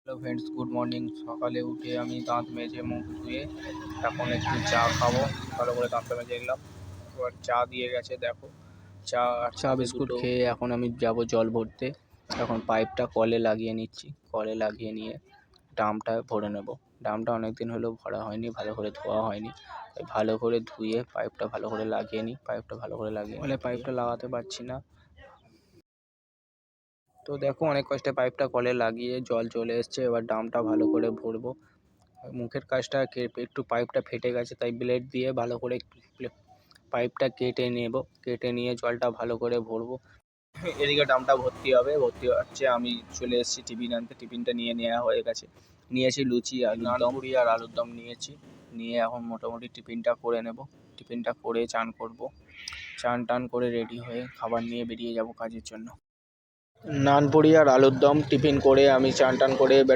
Hello friends, good morning. সকালে উঠে আমি দাঁত মেজে মুখ ধুয়ে এখন একটু চা খাবো। ভালো করে দাঁতটা মেজে নিলাম। এবার চা দিয়ে গেছে, দেখো চা বিস্কুট খেয়ে এখন আমি যাব জল ভরতে। এখন পাইপটা কলে লাগিয়ে নিচ্ছি। কলে লাগিয়ে নিয়ে ড্রামটা ভরে নেব। ড্রামটা অনেকদিন হলেও ভরা হয়নি, ভালো করে ধোয়া হয়নি। ভালো করে ধুয়ে পাইপটা ভালো করে লাগিয়ে নিই। পাইপটা ভালো করে লাগিয়ে পাইপটা লাগাতে পারছি না, তো দেখো অনেক কষ্টে পাইপটা কলে লাগিয়ে জল চলে এসছে। এবার ড্রামটা ভালো করে ভরবো। মুখের কাজটা একটু পাইপটা ফেটে গেছে, তাই ব্লেড দিয়ে ভালো করে পাইপটা কেটে নেব। কেটে নিয়ে জলটা ভালো করে ভরবো। এদিকে ড্রামটা ভর্তি হচ্ছে। আমি চলে এসেছি টিফিন আনতে। টিফিনটা নিয়ে নেওয়া হয়ে গেছে। নিয়েছি লুচি আর নানপুরি আর আলুর দম নিয়েছি। নিয়ে এখন মোটামুটি টিফিনটা করে নেব। টিফিনটা করে চান করব। চান টান করে রেডি হয়ে খাবার নিয়ে বেরিয়ে যাব কাজের জন্য। নানপুরি আর আলুর দম টিফিন করে আমি চান টান করে